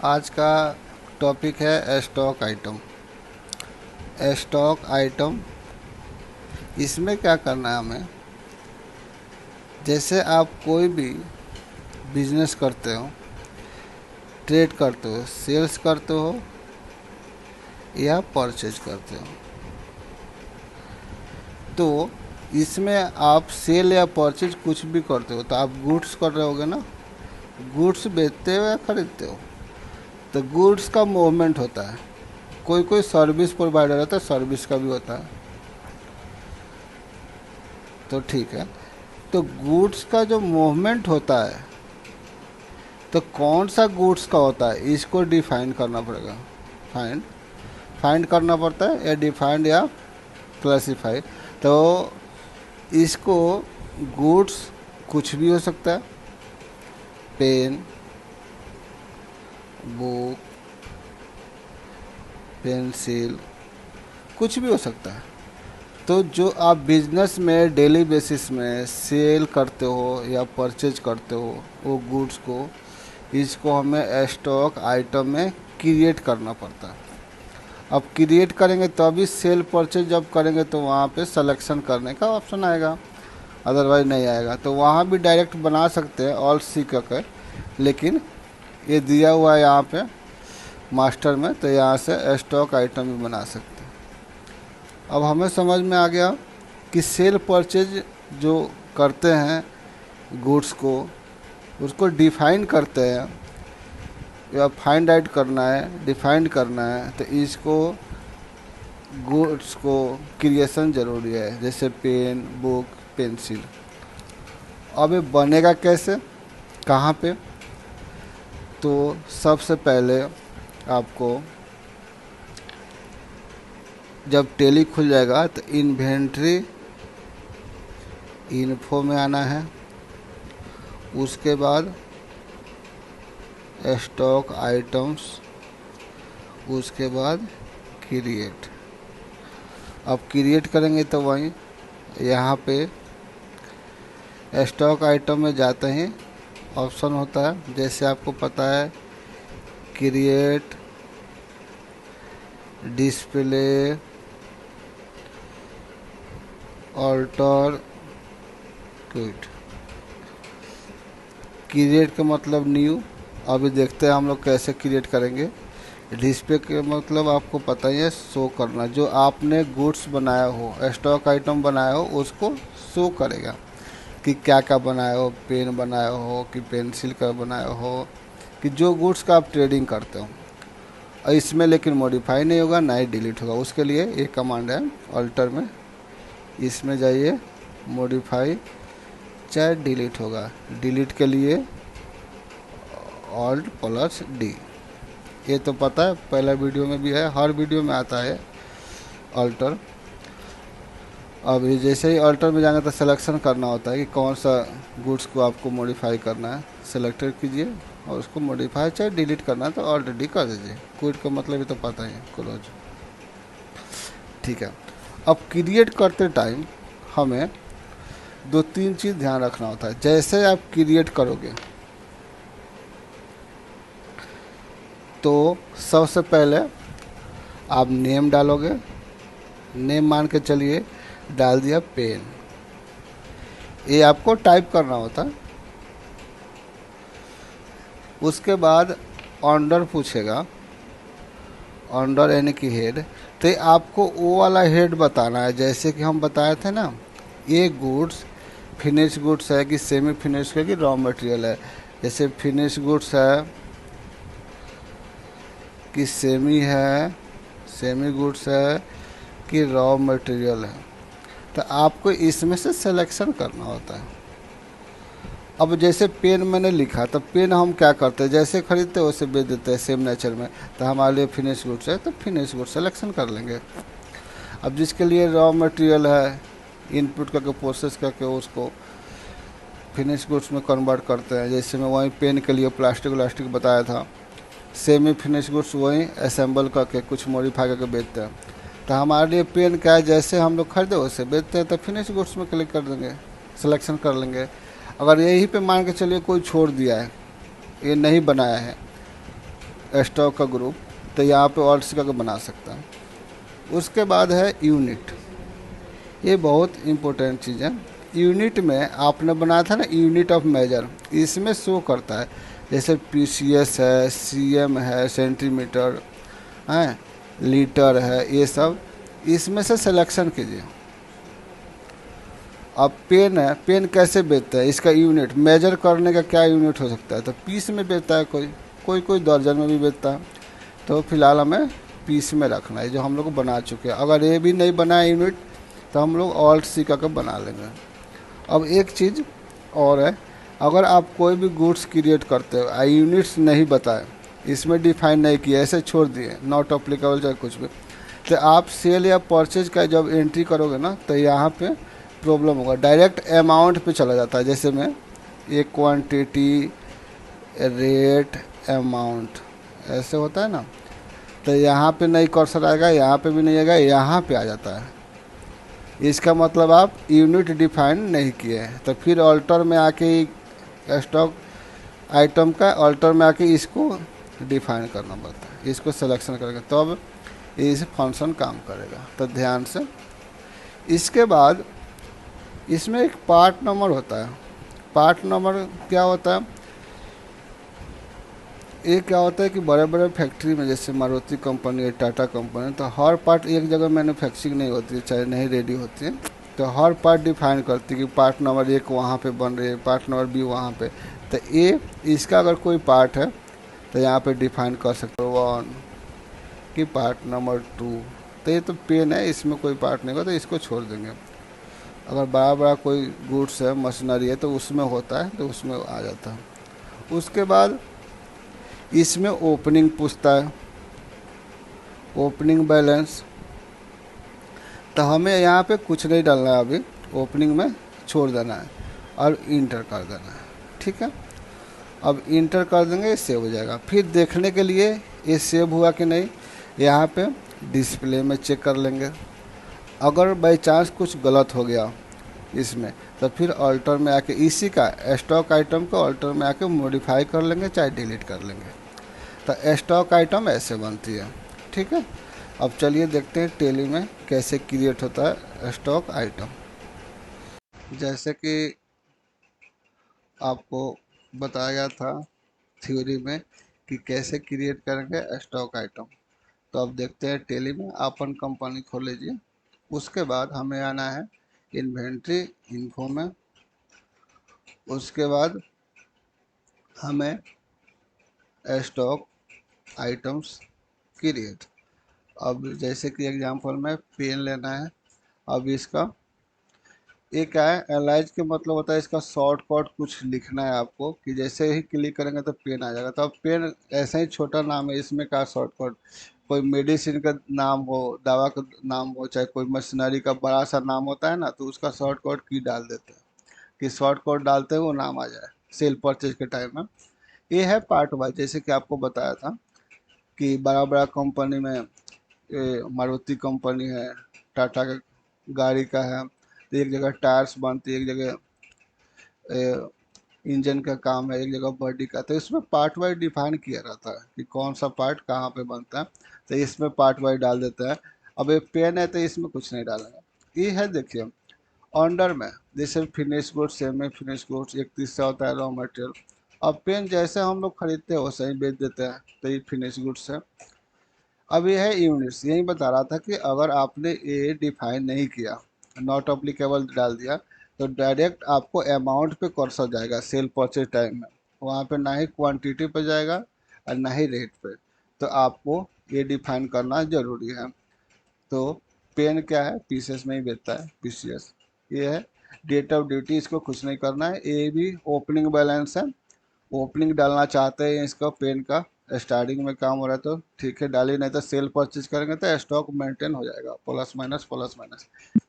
आज का टॉपिक है स्टॉक आइटम। स्टॉक आइटम इसमें क्या करना है हमें, जैसे आप कोई भी बिजनेस करते हो, ट्रेड करते हो, सेल्स करते हो या परचेज करते हो, तो इसमें आप सेल या परचेज कुछ भी करते हो तो आप गुड्स कर रहे होगे ना। गुड्स बेचते हो या खरीदते हो, तो गुड्स का मूवमेंट होता है। कोई कोई सर्विस प्रोवाइडर रहता है, सर्विस का भी होता है। तो ठीक है, तो गुड्स का जो मूवमेंट होता है, तो कौन सा गुड्स का होता है इसको डिफाइन करना पड़ेगा। फाइंड फाइंड करना पड़ता है, या डिफाइंड या क्लासीफाई। तो इसको गुड्स कुछ भी हो सकता है, पेन, बुक, पेंसिल, कुछ भी हो सकता है। तो जो आप बिजनेस में डेली बेसिस में सेल करते हो या परचेज करते हो वो गुड्स को, इसको हमें स्टॉक आइटम में क्रिएट करना पड़ता है। अब क्रिएट करेंगे तो अभी सेल परचेज जब करेंगे तो वहाँ पे सिलेक्शन करने का ऑप्शन आएगा, अदरवाइज नहीं आएगा। तो वहाँ भी डायरेक्ट बना सकते हैं ऑल सी करके, लेकिन ये दिया हुआ है यहाँ पे मास्टर में, तो यहाँ से स्टॉक आइटम भी बना सकते हैं। अब हमें समझ में आ गया कि सेल परचेज जो करते हैं गुड्स को, उसको डिफाइन करते हैं या फाइंड आउट करना है, डिफाइन करना है, तो इसको गुड्स को क्रिएशन ज़रूरी है, जैसे पेन, बुक, पेंसिल। अब ये बनेगा कैसे, कहाँ पे? तो सबसे पहले आपको जब टैली खुल जाएगा तो इन्वेंट्री इन्फो में आना है, उसके बाद स्टॉक आइटम्स, उसके बाद क्रिएट। अब क्रिएट करेंगे तो वहीं यहाँ पे स्टॉक आइटम में जाते ही ऑप्शन होता है, जैसे आपको पता है create, display, alter, quit. Create का मतलब न्यू, अभी देखते हैं हम लोग कैसे क्रिएट करेंगे। डिस्प्ले के मतलब आपको पता ही है, शो करना, जो आपने गुड्स बनाया हो, स्टॉक आइटम बनाया हो, उसको शो करेगा कि क्या क्या बनाया हो, पेन बनाया हो कि पेंसिल का बनाया हो, कि जो गुड्स का आप ट्रेडिंग करते हो। और इसमें लेकिन मॉडिफाई नहीं होगा, ना ही डिलीट होगा। उसके लिए एक कमांड है ऑल्टर में, इसमें जाइए, मॉडिफाई, चाहे डिलीट होगा। डिलीट के लिए ऑल्ट प्लस डी, ये तो पता है, पहला वीडियो में भी है, हर वीडियो में आता है ऑल्टर। अब ये जैसे ही ऑल्टर में जाएंगे तो सिलेक्शन करना होता है कि कौन सा गुड्स को आपको मॉडिफाई करना है, सेलेक्ट कीजिए और उसको मॉडिफाई चाहे डिलीट करना है तो ऑल्ट डी कर दीजिए। क्विट का मतलब ही तो पता ही है, क्लोज। ठीक है, अब क्रिएट करते टाइम हमें दो तीन चीज़ ध्यान रखना होता है। जैसे आप क्रिएट करोगे तो सबसे पहले आप नेम डालोगे, नेम मान के चलिए डाल दिया पेन, ये आपको टाइप करना होता है। उसके बाद ऑर्डर पूछेगा, ऑर्डर यानी कि हेड, तो आपको वो वाला हेड बताना है। जैसे कि हम बताए थे ना, ये गुड्स फिनिश गुड्स है कि सेमी फिनिश है कि रॉ मटेरियल है। जैसे फिनिश गुड्स है कि सेमी है, सेमी गुड्स है कि रॉ मटेरियल है, तो आपको इसमें से सिलेक्शन करना होता है। अब जैसे पेन मैंने लिखा, तो पेन हम क्या करते हैं, जैसे खरीदते हैं वैसे बेच देते हैं सेम नेचर में, तो हमारे लिए फिनिश गुड्स है तो फिनिश गुड्स सिलेक्शन कर लेंगे। अब जिसके लिए रॉ मटेरियल है, इनपुट करके प्रोसेस करके उसको फिनिश गुड्स में कन्वर्ट करते हैं। जैसे मैं वहीं पेन के लिए प्लास्टिक व्लास्टिक बताया था, सेमी फिनिश गुड्स वहीं असेंबल करके कुछ मॉडिफाई करके बेचते हैं। तो हमारे लिए पेन क्या है, जैसे हम लोग खरीदे वैसे बेचते हैं, तो फिनिश गुड्स में क्लिक कर देंगे, सिलेक्शन कर लेंगे। अगर यहीं पे मान के चलिए कोई छोड़ दिया है, ये नहीं बनाया है, स्टॉक का ग्रुप, तो यहाँ पे ऑल्ट का बना सकता है। उसके बाद है यूनिट। ये बहुत इम्पोर्टेंट चीज़ है। यूनिट में आपने बनाया था ना यूनिट ऑफ मेजर, इसमें शो करता है, जैसे पीसीएस है, सीएम है, सेंटीमीटर है, लीटर है, ये सब इसमें से सिलेक्शन कीजिए। अब पेन है, पेन कैसे बेचता है, इसका यूनिट मेजर करने का क्या यूनिट हो सकता है, तो पीस में बेचता है, कोई कोई कोई दर्जन में भी बेचता है। तो फिलहाल हमें पीस में रखना है, जो हम लोग बना चुके हैं। अगर ये भी नहीं बना है यूनिट, तो हम लोग ऑल्ट सी का बना लेंगे। अब एक चीज़ और है, अगर आप कोई भी गुड्स क्रिएट करते हो, यूनिट्स नहीं बताए, इसमें डिफाइन नहीं किया, ऐसे छोड़ दिए, नॉट अप्लीकेबल चाहे कुछ भी, तो आप सेल या परचेज का जब एंट्री करोगे ना, तो यहाँ पे प्रॉब्लम होगा, डायरेक्ट अमाउंट पे चला जाता है। जैसे में ये क्वांटिटी, रेट, अमाउंट ऐसे होता है ना, तो यहाँ पे नहीं कर्सर आएगा, यहाँ पे भी नहीं आएगा, यहाँ पे आ जाता है। इसका मतलब आप यूनिट डिफाइन नहीं किए हैं, तो फिर ऑल्टर में आके स्टॉक आइटम का ऑल्टर में आके इसको डिफाइन करना पड़ता है, इसको सिलेक्शन करके तब इस फंक्शन काम करेगा। तो ध्यान से, इसके बाद इसमें एक पार्ट नंबर होता है। पार्ट नंबर क्या होता है, ये क्या होता है कि बड़े बड़े फैक्ट्री में, जैसे मारुति कंपनी है, टाटा कंपनी, तो हर पार्ट एक जगह मैन्युफैक्चरिंग नहीं होती है, चाहे नहीं रेडी होती है, तो हर पार्ट डिफाइन करती है कि पार्ट नंबर 1 वहाँ पे बन रही है, पार्ट नंबर बी वहाँ पे। तो ये इसका अगर कोई पार्ट है तो यहाँ पे डिफाइन कर सकते हो 1 कि पार्ट नंबर 2। तो ये तो पेन है, इसमें कोई पार्ट नहीं होगा, तो इसको छोड़ देंगे। अगर बड़ा बड़ा कोई गुड्स है, मशीनरी है, तो उसमें होता है, तो उसमें आ जाता है। उसके बाद इसमें ओपनिंग पूछता है, ओपनिंग बैलेंस, तो हमें यहाँ पे कुछ नहीं डालना है, अभी ओपनिंग में छोड़ देना है और इंटर कर देना है। ठीक है, अब इंटर कर देंगे, सेव हो जाएगा। फिर देखने के लिए ये सेव हुआ कि नहीं, यहाँ पे डिस्प्ले में चेक कर लेंगे। अगर बाई चांस कुछ गलत हो गया इसमें, तो फिर ऑल्टर में आके इसी का स्टॉक आइटम को ऑल्टर में आके मॉडिफाई कर लेंगे, चाहे डिलीट कर लेंगे। तो स्टॉक आइटम ऐसे बनती है। ठीक है, अब चलिए देखते हैं टेली में कैसे क्रिएट होता है स्टॉक आइटम। जैसे कि आपको बताया गया था थ्योरी में कि कैसे क्रिएट करेंगे स्टॉक आइटम, तो अब देखते हैं टेली में। अपन कंपनी खोल लीजिए, उसके बाद हमें आना है इन्वेंट्री इन्फो में। उसके बाद हमें स्टॉक आइटम्स क्रिएट, अब जैसे कि एग्जांपल में पेन लेना है। अब इसका ये क्या है, एनालाइज के मतलब होता है इसका शॉर्टकट कुछ लिखना है आपको, कि जैसे ही क्लिक करेंगे तो पेन आ जाएगा। तो अब पेन ऐसा ही छोटा नाम है, इसमें का शॉर्टकट, कोई मेडिसिन का नाम हो, दवा का नाम हो, चाहे कोई मशीनरी का बड़ा सा नाम होता है ना, तो उसका शॉर्टकट की डाल देते हैं, कि शॉर्टकट डालते हैं वो नाम आ जाए सेल परचेज के टाइम में। ये है पार्ट वाइज, जैसे कि आपको बताया था कि बड़ा बड़ा कंपनी में, मारुति कंपनी है, टाटा का गाड़ी का है, तो एक जगह टायर्स बनती है, एक जगह इंजन का काम है, एक जगह बॉडी का, तो इसमें पार्ट वाइज डिफाइन किया रहता है कि कौन सा पार्ट कहाँ पे बनता है, तो इसमें पार्ट वाइज डाल देते हैं। अब एक पेन है तो इसमें कुछ नहीं डालेंगे। ये है, देखिए अंडर में जैसे finish goods, semi finish goods, एक तीसरा होता है रॉ मटेरियल। अब पेन जैसे हम लोग खरीदते हैं वैसे ही बेच देते हैं, तो ये फिनिश गुड्स है। अब ये है यूनिट्स, यही बता रहा था कि अगर आपने ये डिफाइन नहीं किया, नॉट अप्लीकेबल डाल दिया, तो डायरेक्ट आपको अमाउंट पे कर्सर जाएगा सेल परचेज टाइम में, वहाँ पे ना ही क्वांटिटी पे जाएगा और ना ही रेट पे। तो आपको ये डिफाइन करना ज़रूरी है। तो पेन क्या है, पीसेस में ही बेचता है, पीसीएस। ये है डेट ऑफ ड्यूटी, इसको कुछ नहीं करना है। ये भी ओपनिंग बैलेंस है, ओपनिंग डालना चाहते हैं इसका पेन का, स्टार्टिंग में काम हो रहा है तो ठीक है डालिए, नहीं तो सेल परचेज करेंगे तो स्टॉक मेंटेन हो जाएगा, प्लस माइनस प्लस माइनस,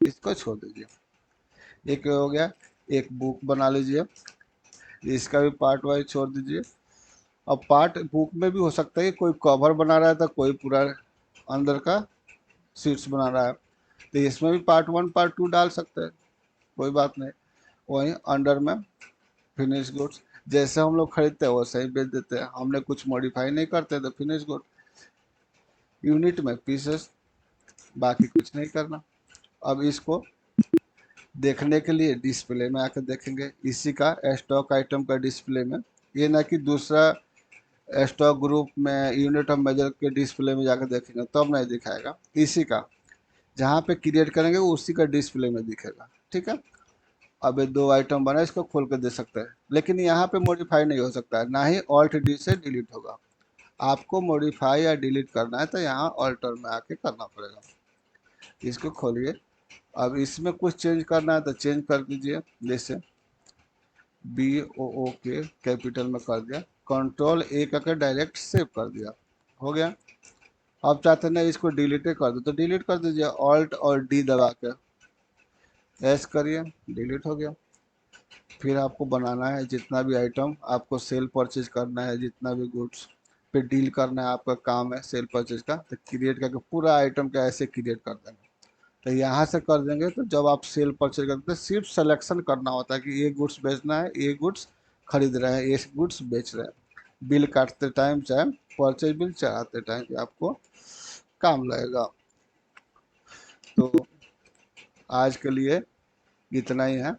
इसको छोड़ दीजिए। एक हो गया, एक बुक बना लीजिए, इसका भी पार्ट वाइज छोड़ दीजिए। अब पार्ट बुक में भी हो सकता है कि कोई कवर बना रहा है तो कोई पूरा अंदर का सीट्स बना रहा है, तो इसमें भी पार्ट 1 पार्ट 2 डाल सकते हैं, कोई बात नहीं। वहीं अंडर में फिनिश गुड्स, जैसे हम लोग खरीदते हैं वैसे ही बेच देते हैं, हमने कुछ मॉडिफाई नहीं करते, तो फिनिश गुड। यूनिट में पीसेस, बाकी कुछ नहीं करना। अब इसको देखने के लिए डिस्प्ले में आकर देखेंगे, इसी का स्टॉक आइटम का डिस्प्ले में, ये ना कि दूसरा स्टॉक ग्रुप में यूनिट ऑफ मेजर के डिस्प्ले में जाकर देखेंगे तब नहीं दिखाएगा, इसी का जहाँ पे क्रिएट करेंगे उसी का डिस्प्ले में दिखेगा। ठीक है। अब ये दो आइटम बना, इसको खोल कर दे सकते हैं, लेकिन यहाँ पे मॉडिफाई नहीं हो सकता है, ना ही ऑल्ट डी से डिलीट होगा। आपको मॉडिफाई या डिलीट करना है तो यहाँ ऑल्टर में आके करना पड़ेगा। इसको खोलिए। अब इसमें कुछ चेंज करना है तो चेंज कर दीजिए, जैसे BOO के कैपिटल में कर दिया, कंट्रोल A करके डायरेक्ट सेव कर दिया, हो गया। अब चाहते हैं इसको डिलीट कर दो तो डिलीट कर दीजिए, ऑल्ट और डी दबा के एस करिए, डिलीट हो गया। फिर आपको बनाना है जितना भी आइटम आपको सेल परचेज करना है, जितना भी गुड्स पे डील करना है, आपका काम है सेल परचेज का, तो क्रिएट करके पूरा आइटम का ऐसे क्रिएट कर देंगे। तो यहाँ से कर देंगे तो जब आप सेल परचेज करते हैं सिर्फ सिलेक्शन करना होता है कि ये गुड्स बेचना है, ये गुड्स खरीद रहे हैं, ये गुड्स बेच रहे हैं। बिल काटते टाइम चाहे परचेज बिल चढ़ाते टाइम भी आपको काम लगेगा। तो आज के लिए इतना ही है।